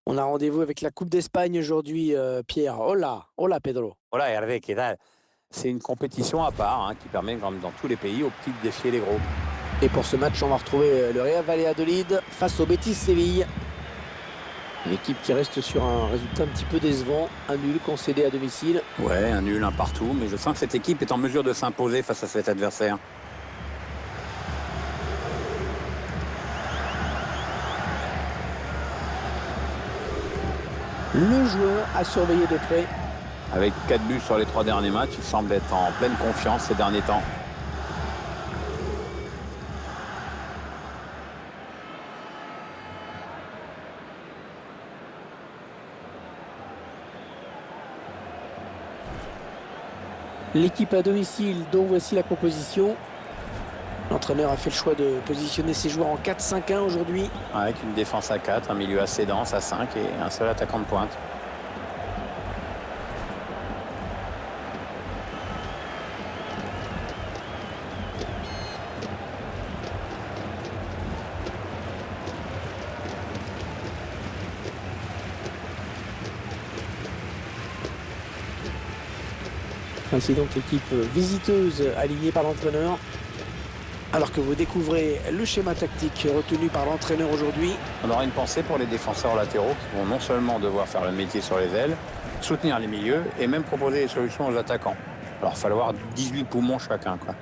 On a rendez-vous avec la Coupe d'Espagne aujourd'hui, Pierre. Hola, hola Pedro. Voilà, Hervé, ¿qué tal? C'est une compétition à part hein, qui permet, comme dans tous les pays, aux petits de défier les gros. Et pour ce match, on va retrouver le Real Valladolid face au Betis Séville. Une équipe qui reste sur un résultat un petit peu décevant, un nul concédé à domicile. Ouais, un nul, un partout, mais je sens que cette équipe est en mesure de s'imposer face à cet adversaire. Le joueur à surveiller de près. Avec 4 buts sur les 3 derniers matchs, il semble être en pleine confiance ces derniers temps. L'équipe à domicile, dont voici la composition. L'entraîneur a fait le choix de positionner ses joueurs en 4-5-1 aujourd'hui. Avec une défense à 4, un milieu assez dense à 5 et un seul attaquant de pointe. Ainsi donc l'équipe visiteuse alignée par l'entraîneur. Alors que vous découvrez le schéma tactique retenu par l'entraîneur aujourd'hui. On aura une pensée pour les défenseurs latéraux qui vont non seulement devoir faire le métier sur les ailes, soutenir les milieux et même proposer des solutions aux attaquants. Alors il va falloir 18 poumons chacun, quoi.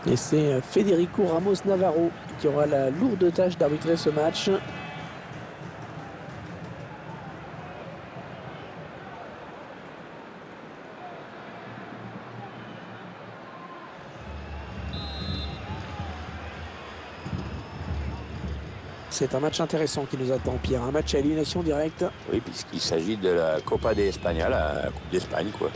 Et c'est Federico Ramos Navarro qui aura la lourde tâche d'arbitrer ce match. C'est un match intéressant qui nous attend, Pierre. Un match à élimination directe. Oui, puisqu'il s'agit de la Copa de España, la Coupe d'Espagne, quoi.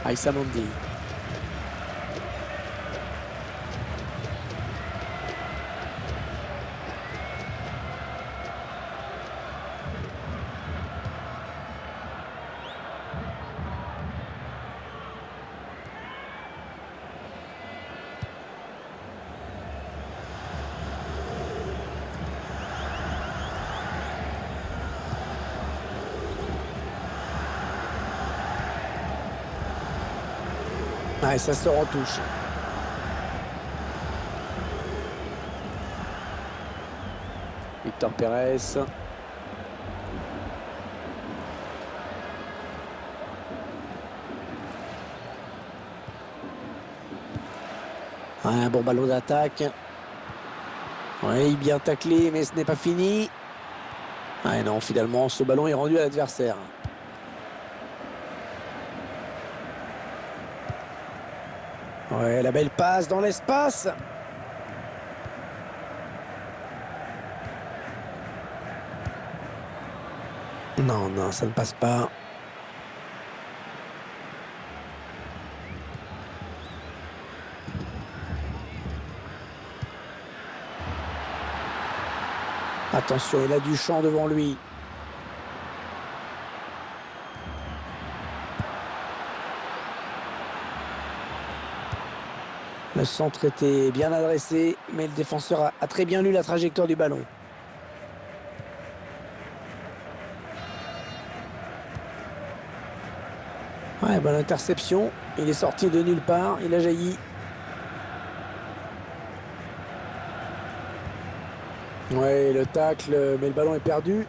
Aïssa Mandi. Ah, et ça sort en touche. Victor Pérez. Un bon ballon d'attaque. Oui, bien taclé, mais ce n'est pas fini. Ah non, finalement, ce ballon est rendu à l'adversaire. Ouais, la belle passe dans l'espace. Non, non, ça ne passe pas. Attention, il a du champ devant lui. Le centre était bien adressé, mais le défenseur a très bien lu la trajectoire du ballon. Ouais, bonne interception. Il est sorti de nulle part, il a jailli. Ouais, le tacle, mais le ballon est perdu.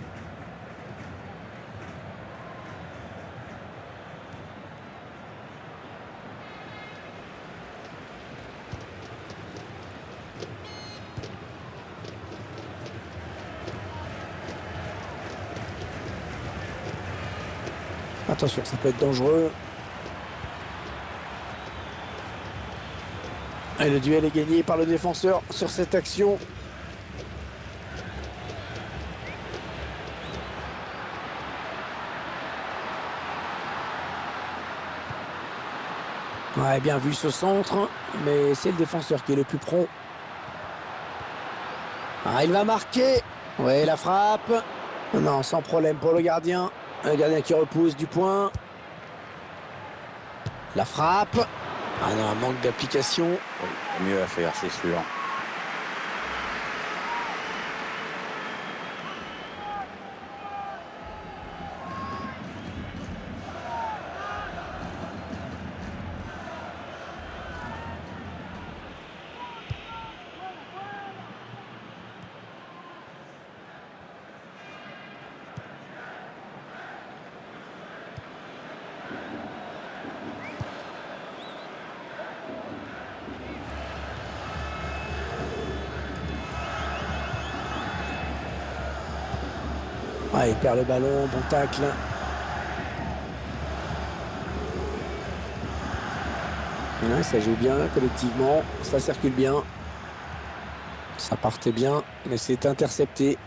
Attention, ça peut être dangereux. Et le duel est gagné par le défenseur sur cette action. Ouais, bien vu ce centre, mais c'est le défenseur qui est le plus prompt. Ah, il va marquer. Ouais, la frappe. Non, sans problème pour le gardien. Un gardien qui repousse du point. La frappe. Ah non, un manque d'application. Oui, mieux à faire, c'est sûr. Ah, il perd le ballon, bon tacle. Ouais, ça joue bien collectivement, ça circule bien. Ça partait bien, mais c'est intercepté.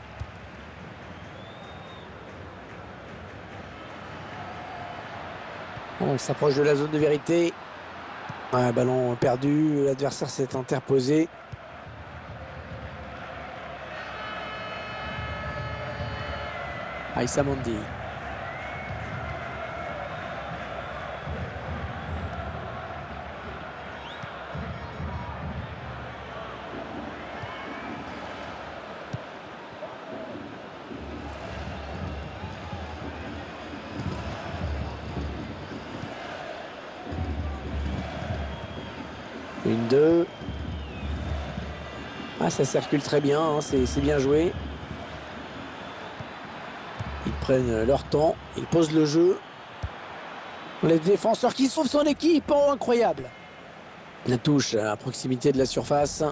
On s'approche de la zone de vérité. Ouais, ballon perdu, l'adversaire s'est interposé. Aïssa Mandi. Une, deux. Ah, ça circule très bien, hein, c'est bien joué. Ils prennent leur temps, ils posent le jeu. Les défenseurs qui sauvent son équipe, oh, incroyable. La touche à proximité de la surface.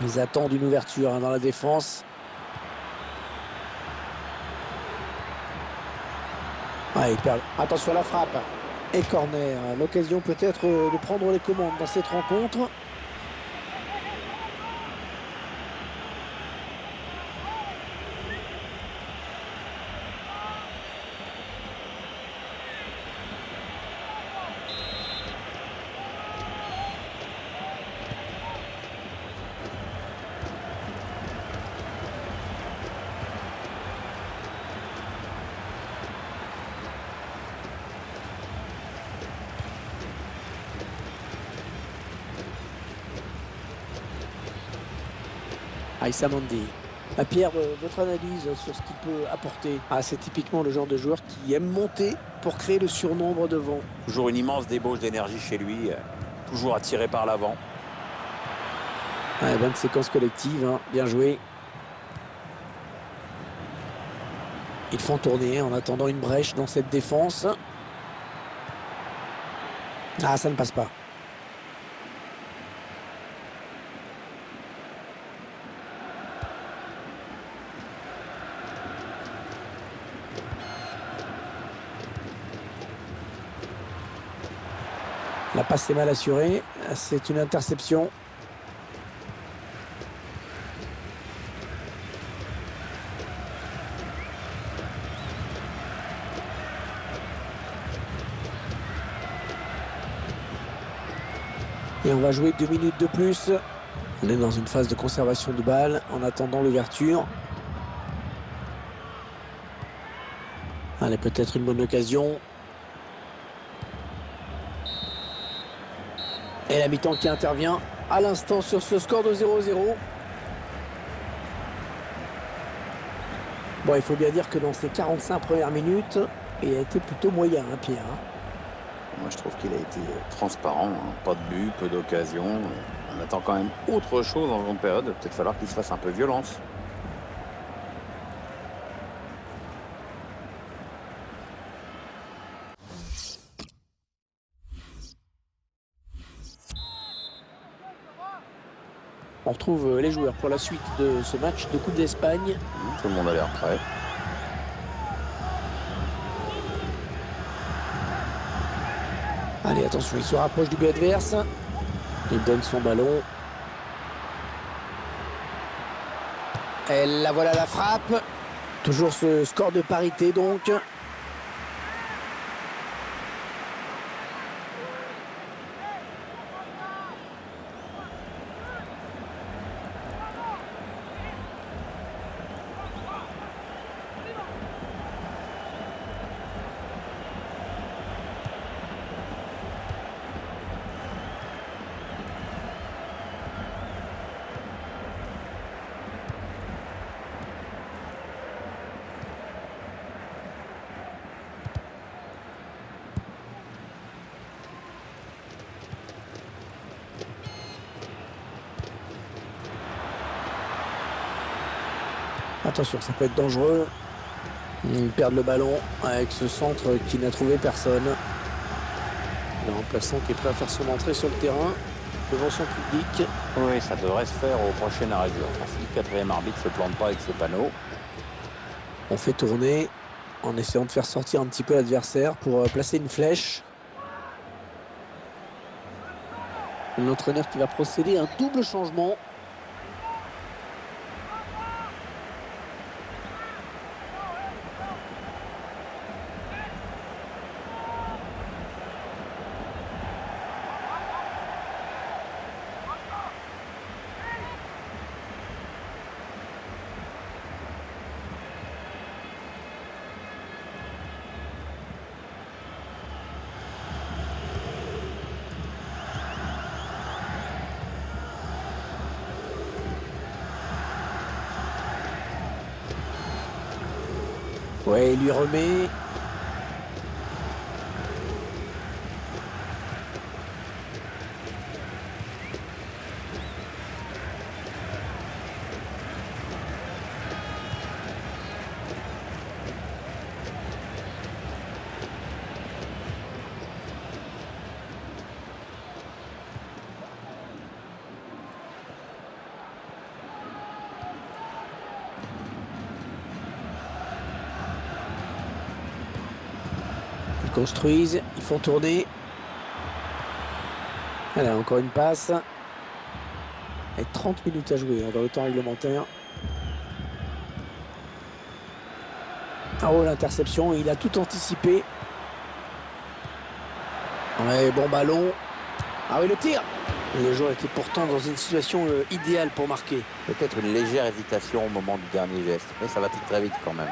Ils attendent une ouverture hein, dans la défense. Ah, ils perdent. Attention à la frappe. Et corner. L'occasion peut-être de prendre les commandes dans cette rencontre. Aïssa Mandi. Pierre, votre analyse sur ce qu'il peut apporter. Ah, c'est typiquement le genre de joueur qui aime monter pour créer le surnombre devant. Toujours une immense débauche d'énergie chez lui, toujours attiré par l'avant. Ah, bonne séquence collective, hein. Bien joué. Ils font tourner en attendant une brèche dans cette défense. Ah, ça ne passe pas. La passe est mal assurée. C'est une interception. Et on va jouer 2 minutes de plus. On est dans une phase de conservation de balle en attendant l'ouverture. Allez, peut-être une bonne occasion. Et la mi-temps qui intervient à l'instant sur ce score de 0-0. Bon, il faut bien dire que dans ces 45 premières minutes, il a été plutôt moyen, hein, Pierre. Moi, je trouve qu'il a été transparent, hein. Pas de but, peu d'occasions. On attend quand même autre chose en grande période. Peut-être falloir qu'il se fasse un peu violence. On retrouve les joueurs pour la suite de ce match de Coupe d'Espagne. Tout le monde a l'air prêt. Allez, attention, il se rapproche du but adverse. Il donne son ballon. Et la voilà la frappe. Toujours ce score de parité donc. Attention, ça peut être dangereux. Ils perdent le ballon avec ce centre qui n'a trouvé personne. Le remplaçant qui est prêt à faire son entrée sur le terrain devant son public. Oui, ça devrait se faire au prochain arrêt de jeu. Enfin, si le quatrième arbitre ne se plante pas avec ses panneaux. On fait tourner en essayant de faire sortir un petit peu l'adversaire pour placer une flèche. L'entraîneur qui va procéder à un double changement. Ouais, il lui remet. Construisent, ils font tourner. Allez, encore une passe. Et 30 minutes à jouer dans le temps réglementaire. Oh, l'interception, il a tout anticipé. Ouais, bon ballon. Ah oui, le tir. Les joueurs étaient pourtant dans une situation idéale pour marquer. Peut-être une légère hésitation au moment du dernier geste, mais ça va très très vite quand même.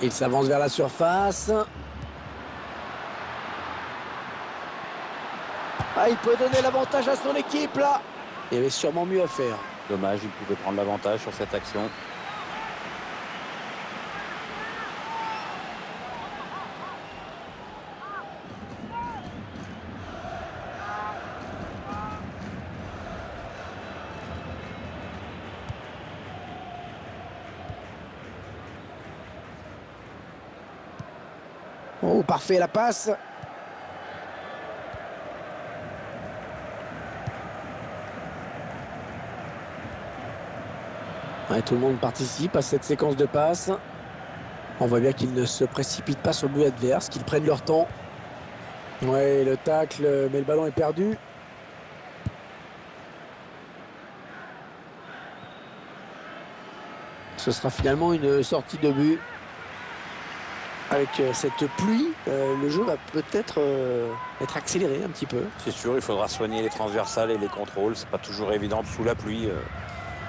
Il s'avance vers la surface. Ah, il peut donner l'avantage à son équipe là. Il y avait sûrement mieux à faire. Dommage, il pouvait prendre l'avantage sur cette action. Oh, parfait la passe. Ouais, tout le monde participe à cette séquence de passes. On voit bien qu'ils ne se précipitent pas sur le but adverse, qu'ils prennent leur temps. Ouais, le tacle, mais le ballon est perdu. Ce sera finalement une sortie de but. Avec cette pluie, le jeu va peut-être être accéléré un petit peu. C'est sûr, il faudra soigner les transversales et les contrôles. C'est pas toujours évident sous la pluie.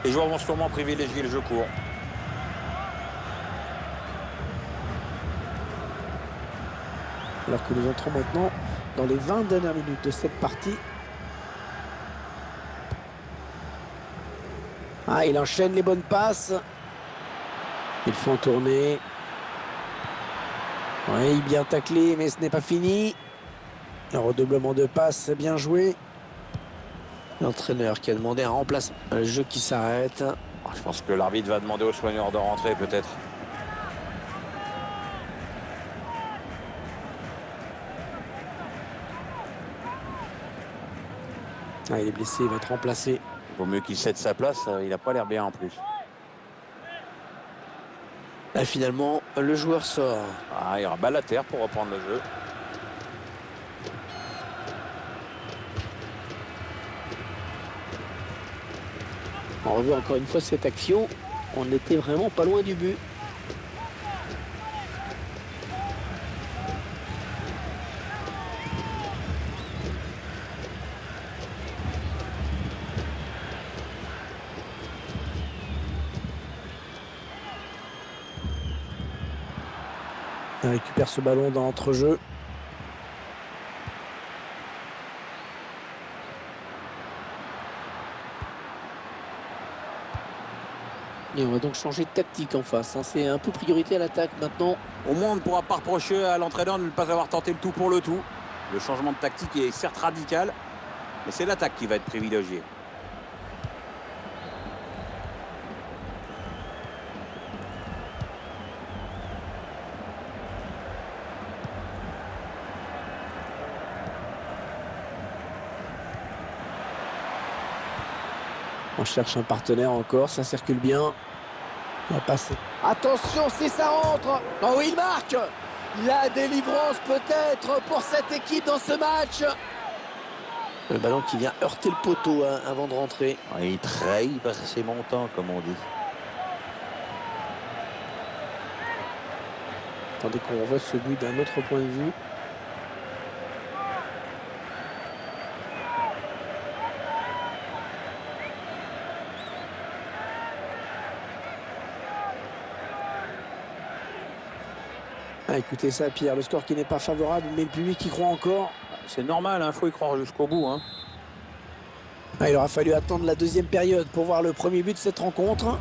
Les joueurs vont sûrement privilégier le jeu court. Alors que nous entrons maintenant dans les 20 dernières minutes de cette partie. Ah, il enchaîne les bonnes passes. Ils font tourner. Oui, bien taclé, mais ce n'est pas fini. Le redoublement de passe, bien joué. L'entraîneur qui a demandé un remplacement. Le jeu qui s'arrête. Je pense que l'arbitre va demander aux soigneurs de rentrer peut-être. Il est blessé, il va être remplacé. Il vaut mieux qu'il cède sa place, il n'a pas l'air bien en plus. Là, finalement, le joueur sort. Il y aura balle à terre pour reprendre le jeu. On revoit encore une fois cette action. On n'était vraiment pas loin du but. On récupère ce ballon dans l'entrejeu. Et on va donc changer de tactique en face. C'est un peu priorité à l'attaque maintenant. Au moins, on ne pourra pas reprocher à l'entraîneur de ne pas avoir tenté le tout pour le tout. Le changement de tactique est certes radical, mais c'est l'attaque qui va être privilégiée. On cherche un partenaire encore, ça circule bien. On va passer. Attention, si ça rentre. Oh oui, il marque. La délivrance peut-être pour cette équipe dans ce match. Le ballon qui vient heurter le poteau avant de rentrer. Il trahit par ses montants, comme on dit. Attendez qu'on revoie ce but d'un autre point de vue. Écoutez ça, Pierre, le score qui n'est pas favorable, mais le public qui croit encore. C'est normal, il faut y croire jusqu'au bout. Il aura fallu attendre la deuxième période pour voir le premier but de cette rencontre.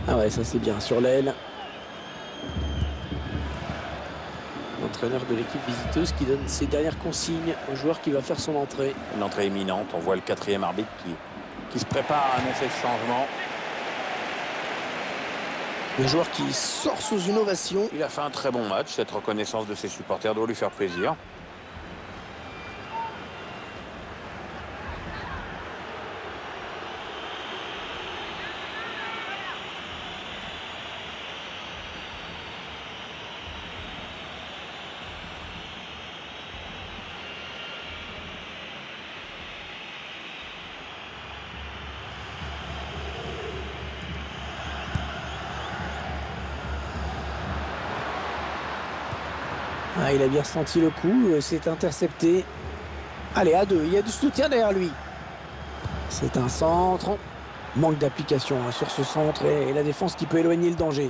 Ouais, ça c'est bien, sur l'aile. L'entraîneur de l'équipe visiteuse qui donne ses dernières consignes au joueur qui va faire son entrée. Une entrée imminente, on voit le quatrième arbitre qui se prépare à annoncer ce changement. Le joueur qui sort sous une ovation. Il a fait un très bon match. Cette reconnaissance de ses supporters doit lui faire plaisir. Il a bien ressenti le coup, c'est intercepté. Allez, à deux, il y a du soutien derrière lui. C'est un centre. Manque d'application sur ce centre et la défense qui peut éloigner le danger.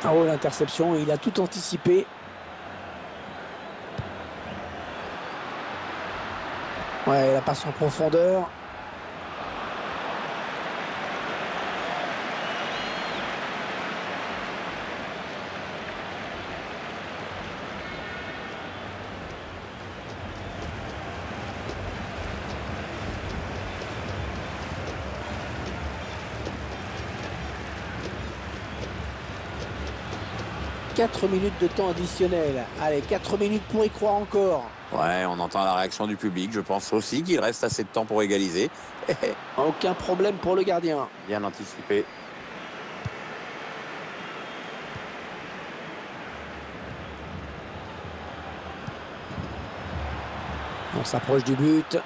Oh, l'interception, il a tout anticipé. Ouais, la passe en profondeur. « 4 minutes de temps additionnel. Allez, 4 minutes pour y croire encore. » Ouais, on entend la réaction du public. Je pense aussi qu'il reste assez de temps pour égaliser. Aucun problème pour le gardien. Bien anticipé. On s'approche du but.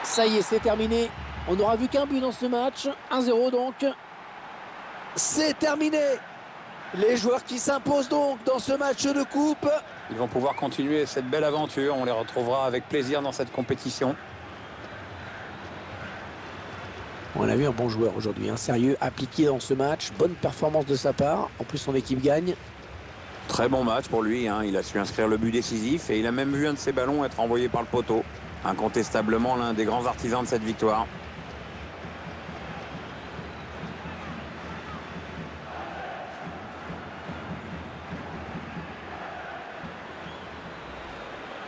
Ça y est, c'est terminé. On n'aura vu qu'un but dans ce match. 1-0 donc. C'est terminé. Les joueurs qui s'imposent donc dans ce match de coupe. Ils vont pouvoir continuer cette belle aventure. On les retrouvera avec plaisir dans cette compétition. On a vu un bon joueur aujourd'hui, un sérieux, appliqué dans ce match. Bonne performance de sa part. En plus, son équipe gagne. Très bon match pour lui, hein. Il a su inscrire le but décisif et il a même vu un de ses ballons être envoyé par le poteau. Incontestablement l'un des grands artisans de cette victoire.